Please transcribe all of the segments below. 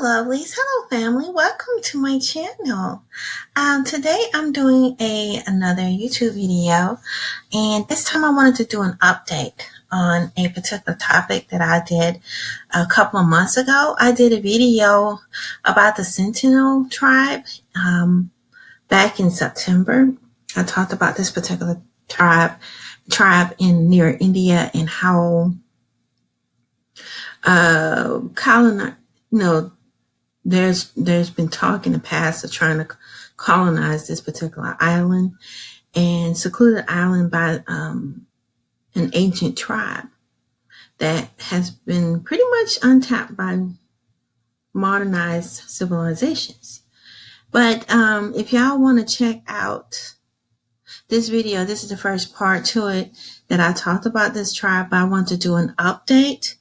lovelies. Hello, family. Welcome to my channel. Today I'm doing another YouTube video, and this time I wanted to do an update on a particular topic that I did a couple of months ago. I did a video about the Sentinel tribe back in September. I talked about this particular tribe in near India and how there's been talk in the past of trying to colonize this particular island and secluded island by an ancient tribe that has been pretty much untapped by modernized civilizations. But if y'all want to check out this video, this is the first part to it that I talked about this tribe. I want to do an update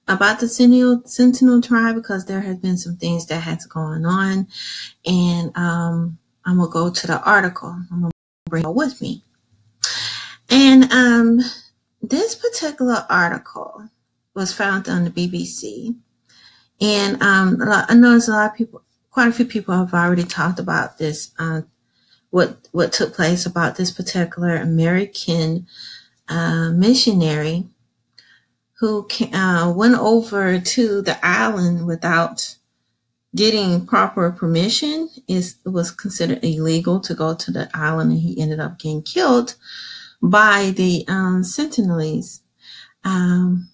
about the Sentinel tribe because there has been some things that has going on, and I'm gonna go to the article. I'm gonna bring it with me. And this particular article was found on the BBC, and I know there's a lot of people, quite a few people have already talked about this. What took place about this particular American missionary who went over to the island without getting proper permission. It was considered illegal to go to the island, and he ended up getting killed by the Sentinelese. And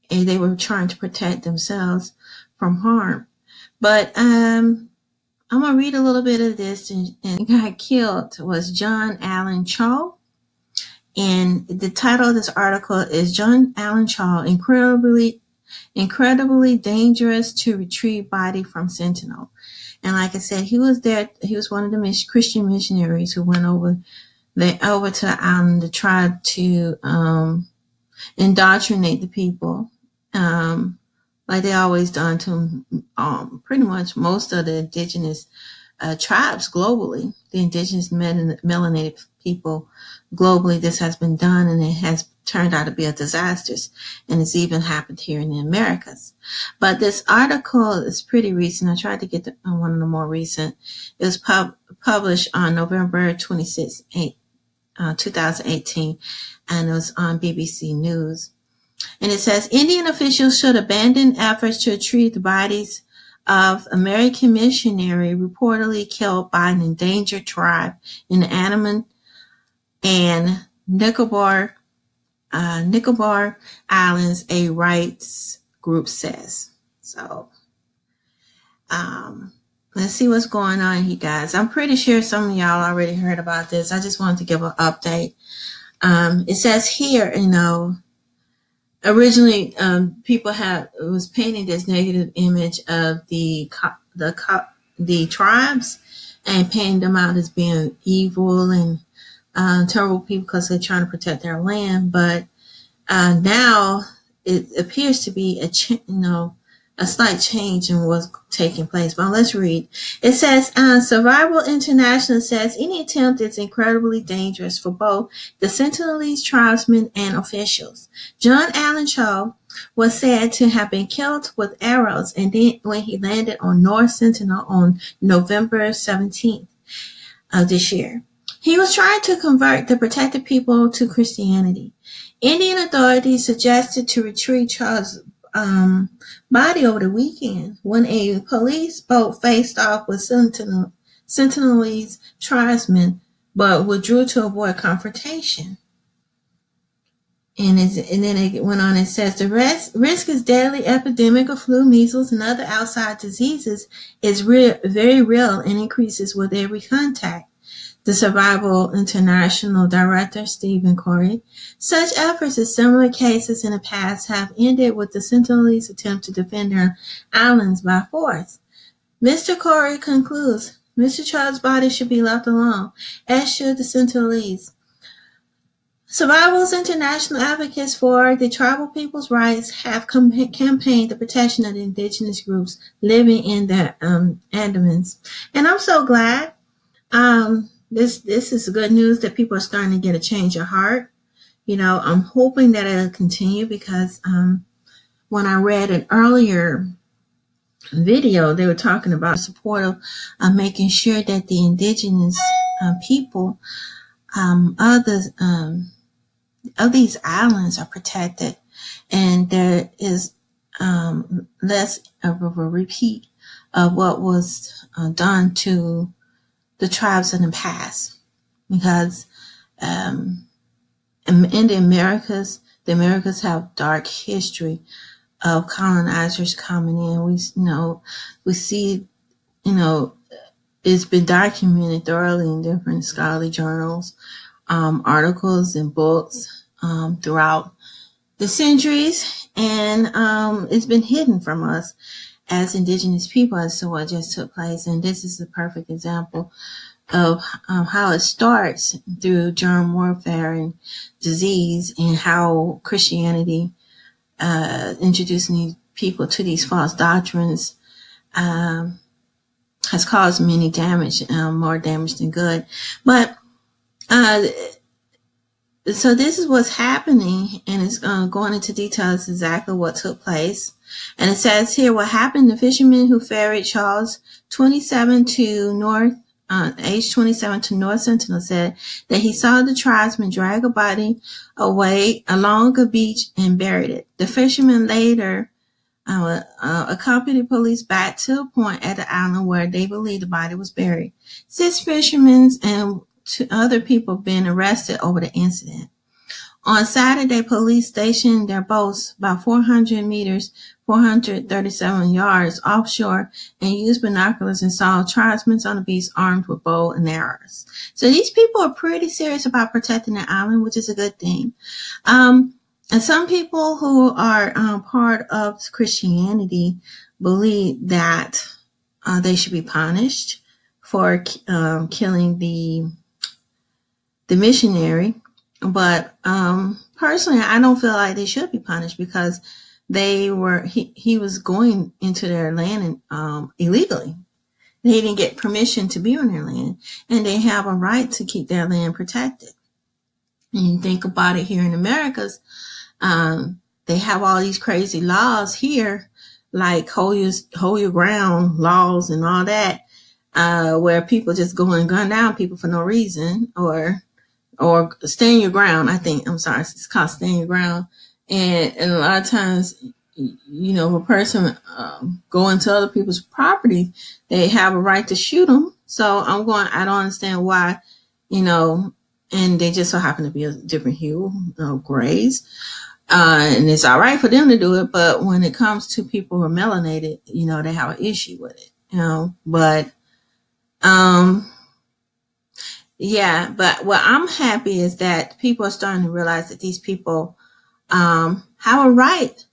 they were trying to protect themselves from harm. But I'm going to read a little bit of this. And the guy killed was John Allen Chau. And the title of this article is John Allen Chau, incredibly dangerous to retrieve body from Sentinel. And like I said, he was there. He was one of the Christian missionaries who went over to the island to try to indoctrinate the people, like they always done to pretty much most of the indigenous tribes globally, the indigenous melanated people globally. This has been done, and it has turned out to be a disaster, and it's even happened here in the Americas. But this article is pretty recent. I tried to get one of the more recent. It was published on November 26, 2018, and it was on BBC News. And it says, Indian officials should abandon efforts to retrieve the bodies of American missionary reportedly killed by an endangered tribe in the Andaman and Nicobar Islands, a rights group says. So, let's see what's going on here, guys. I'm pretty sure some of y'all already heard about this. I just wanted to give an update. It says here, originally, people was painting this negative image of the tribes and painting them out as being evil and terrible people because they're trying to protect their land. But now it appears to be a slight change in what's taking place. But let's read. It says, Survival International says any attempt is incredibly dangerous for both the Sentinelese tribesmen and officials. John Allen Chau was said to have been killed with arrows and then when he landed on North Sentinel on November 17th of this year. He was trying to convert the protected people to Christianity. Indian authorities suggested to retrieve Chau's body over the weekend when a police boat faced off with Sentinelese tribesmen, but withdrew to avoid confrontation. And then it went on and says the risk is deadly epidemic of flu, measles, and other outside diseases is very real and increases with every contact. The Survival International Director, Stephen Corey. Such efforts in similar cases in the past have ended with the Sentinelese attempt to defend their islands by force. Mr. Corey concludes, Mr. Chau's body should be left alone, as should the Sentinelese. Survival's international advocates for the tribal people's rights have campaigned the protection of the indigenous groups living in the Andamans. And I'm so glad. This is good news that people are starting to get a change of heart. I'm hoping that it'll continue because when I read an earlier video, they were talking about support of making sure that the indigenous people of these islands are protected, and there is less of a repeat of what was done to the tribes in the past. Because in the Americas have dark history of colonizers coming in. We see, it's been documented thoroughly in different scholarly journals, articles and books throughout the centuries, and it's been hidden from us as indigenous people as to what just took place. And this is a perfect example of how it starts through germ warfare and disease, and how Christianity introducing these people to these false doctrines has caused many damage, more damage than good. But so this is what's happening, and it's going into details exactly what took place. And it says here what happened. The fisherman who ferried Charles, 27 to North, age 27 to North Sentinel, said that he saw the tribesmen drag a body away along a beach and buried it. The fisherman later accompanied police back to a point at the island where they believed the body was buried. 6 fishermen and 2 other people been arrested over the incident. On Saturday, police stationed their boats about 400 meters, 437 yards offshore, and used binoculars and saw tribesmen on the beach armed with bow and arrows. So these people are pretty serious about protecting the island, which is a good thing. And some people who are part of Christianity believe that they should be punished for killing the missionary. But personally, I don't feel like they should be punished, because he was going into their land illegally. They didn't get permission to be on their land, and they have a right to keep their land protected. And you think about it, here in Americas, they have all these crazy laws here, like hold your ground laws and all that, where people just go and gun down people for no reason, or stand your ground. It's called stand your ground. And a lot of times, if a person go into other people's property, they have a right to shoot them. So I don't understand why, and they just so happen to be a different hue, grays. And it's all right for them to do it, but when it comes to people who are melanated, they have an issue with it, but, yeah, but what I'm happy is that people are starting to realize that these people have a right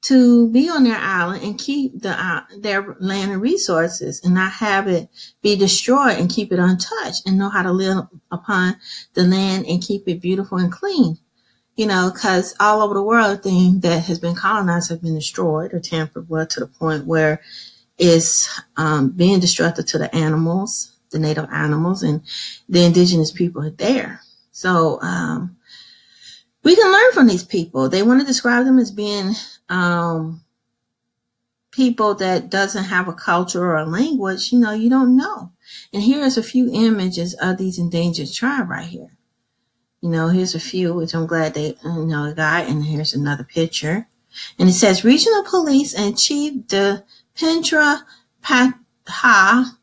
to be on their island and keep their land and resources, and not have it be destroyed, and keep it untouched, and know how to live upon the land and keep it beautiful and clean. Because all over the world, things that has been colonized have been destroyed or tampered with to the point where it's being destructive to the animals, the native animals, and the indigenous people are there. So we can learn from these people. They want to describe them as being people that doesn't have a culture or a language. You don't know. And here's a few images of these endangered tribes right here. Here's a few, which I'm glad they got, and here's another picture. And it says, Regional Police and Chief de Pentra Patka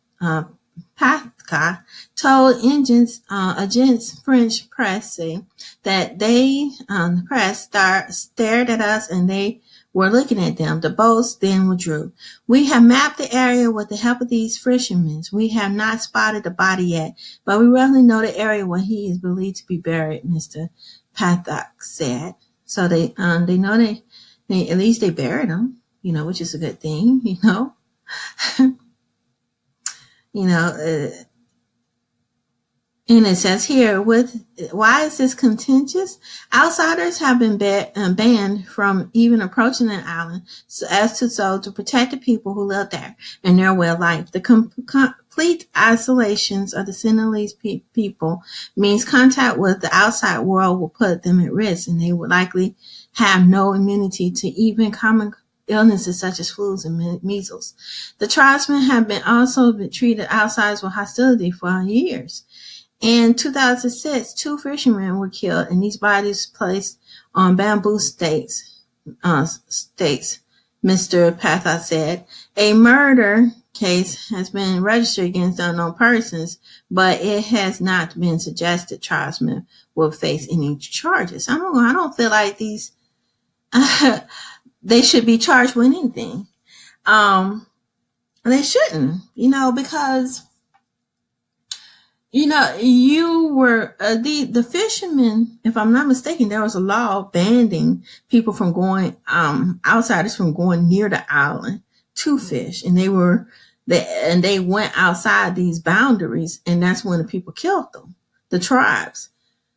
told agents French press that they, the press stared at us and they were looking at them. The boats then withdrew. We have mapped the area with the help of these fishermen. We have not spotted the body yet, but we roughly know the area where he is believed to be buried, Mr. Pathak said. So they know they at least they buried him, which is a good thing, And it says here, why is this contentious? Outsiders have been banned from even approaching the island to protect the people who live there and their way of life. The complete isolations of the Sentinelese people means contact with the outside world will put them at risk, and they would likely have no immunity to even common illnesses such as flus and measles. The tribesmen have also been treated outside with hostility for years. In 2006, 2 fishermen were killed and these bodies placed on bamboo stakes, Mr. Purpoz said. A murder case has been registered against unknown persons, but it has not been suggested tribesmen will face any charges. I don't feel like these they should be charged with anything. They shouldn't, because you were the fishermen. If I'm not mistaken, there was a law banning people from going, outsiders from going near the island to fish, and they went outside these boundaries, and that's when the people killed them, the tribes.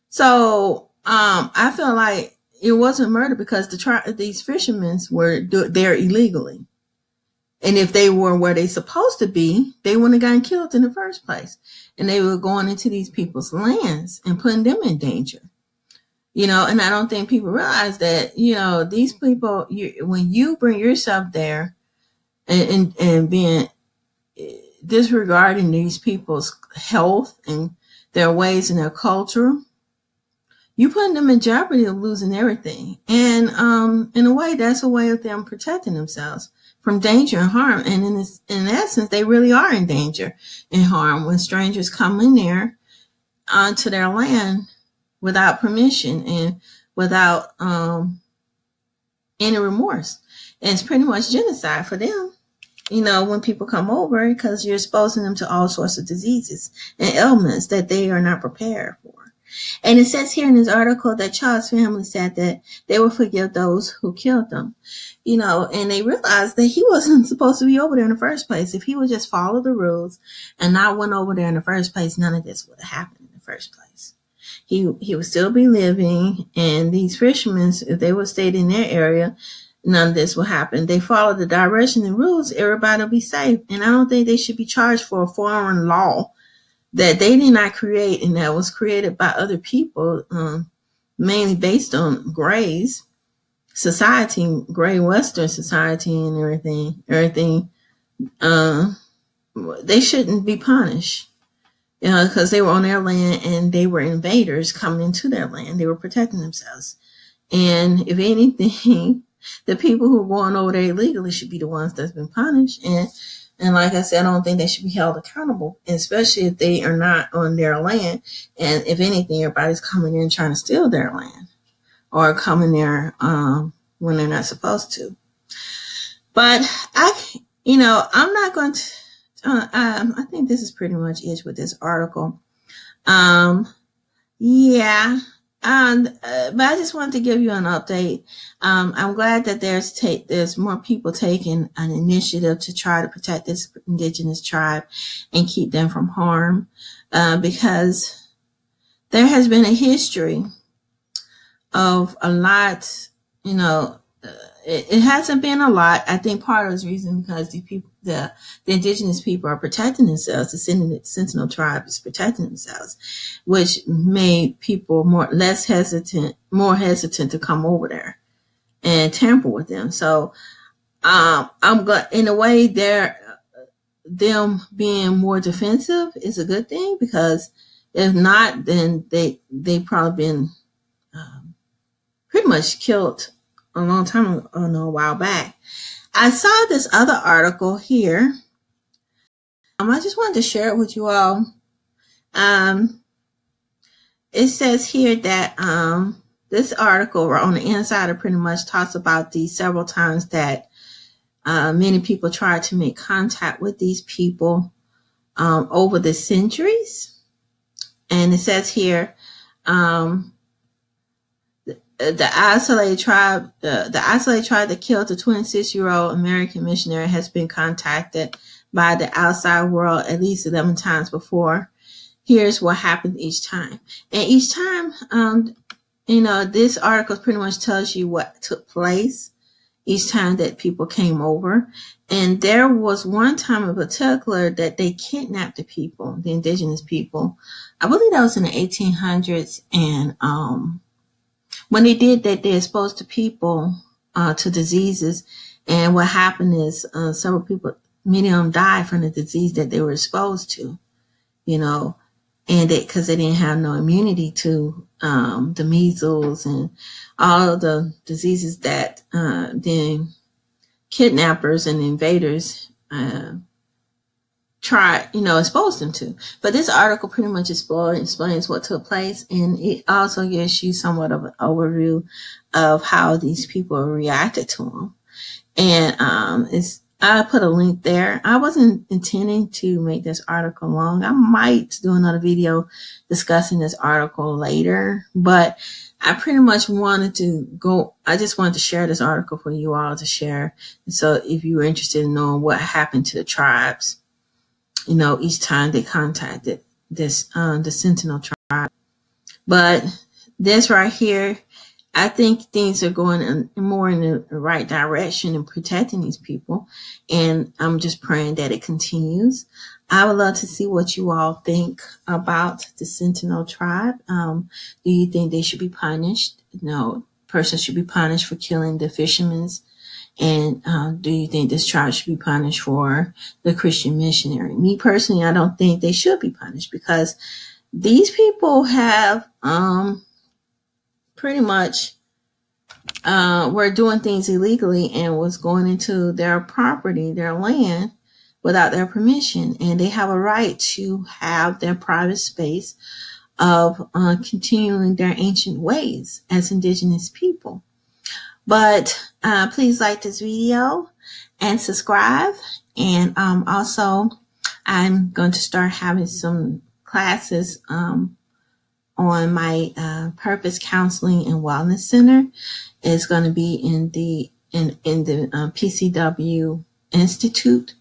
So I feel like it wasn't murder because these fishermen were there illegally. And if they were where they supposed to be, they wouldn't have gotten killed in the first place. And they were going into these people's lands and putting them in danger. And I don't think people realize that, these people, when you bring yourself there and being disregarding these people's health and their ways and their culture, you putting them in jeopardy of losing everything. And in a way, that's a way of them protecting themselves from danger and harm. And in essence, they really are in danger and harm when strangers come in there onto their land without permission and without any remorse. And it's pretty much genocide for them, when people come over, because you're exposing them to all sorts of diseases and ailments that they are not prepared for. And it says here in this article that Chau's family said that they will forgive those who killed them, and they realized that he wasn't supposed to be over there in the first place. If he would just follow the rules and not went over there in the first place, none of this would have happened in the first place. He would still be living, and these fishermen, if they would stay in their area, none of this will happen. They follow the direction and rules, everybody will be safe. And I don't think they should be charged for a foreign law that they did not create and that was created by other people, mainly based on Gray's society, Gray Western society and everything. They shouldn't be punished, because they were on their land and they were invaders coming into their land. They were protecting themselves. And if anything, the people who are going over there illegally should be the ones that's been punished. And like I said, I don't think they should be held accountable, especially if they are not on their land. And if anything, everybody's coming in trying to steal their land or coming there when they're not supposed to. But I'm not going to. I think this is pretty much it with this article. But I just wanted to give you an update. I'm glad that there's more people taking an initiative to try to protect this indigenous tribe and keep them from harm, because there has been a history of a lot, it hasn't been a lot. I think part of this reason because the indigenous people are protecting themselves. The Sentinel tribe is protecting themselves, which made people more hesitant to come over there and tamper with them. So, I'm glad in a way them being more defensive is a good thing, because if not, then they probably been pretty much killed a long time ago, a while back. I saw this other article here. I just wanted to share it with you all. It says here that this article on the Insider pretty much talks about the several times that many people tried to make contact with these people over the centuries. And it says here, the isolated tribe that killed the 26-year-old American missionary has been contacted by the outside world at least 11 times before. Here's what happened each time. And each time, this article pretty much tells you what took place each time that people came over. And there was one time in particular that they kidnapped the people, the indigenous people. I believe that was in the 1800s. And when they did that, they exposed the people to diseases And what happened is several people, many of them died from the disease that they were exposed to, and because they didn't have no immunity to the measles and all of the diseases that then kidnappers and invaders exposed them to. But this article pretty much explains what took place, and it also gives you somewhat of an overview of how these people reacted to them. And I put a link there. I wasn't intending to make this article long. I might do another video discussing this article later, but I pretty much I just wanted to share this article for you all to share. And so if you were interested in knowing what happened to the tribes, each time they contacted this, the Sentinel tribe. But this right here, I think things are going more in the right direction in protecting these people. And I'm just praying that it continues. I would love to see what you all think about the Sentinel tribe. Do you think they should be punished? No, person should be punished for killing the fishermen. And do you think this tribe should be punished for the Christian missionary? Me personally, I don't think they should be punished, because these people have pretty much were doing things illegally and was going into their property, their land, without their permission. And they have a right to have their private space of continuing their ancient ways as indigenous people. But please like this video and subscribe. And also, I'm going to start having some classes on my Purpose Counseling and Wellness Center. It's going to be in the PCW Institute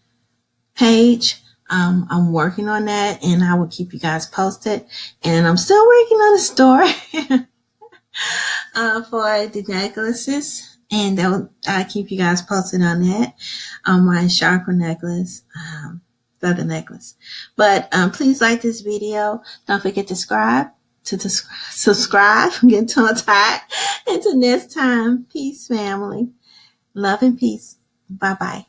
page. I'm working on that, and I will keep you guys posted. And I'm still working on a store for the necklaces, and I'll keep you guys posted on that, on my chakra necklace, feather necklace. But please like this video. Don't forget to subscribe. I'm getting tongue-tied. Until next time, peace, family. Love and peace. Bye-bye.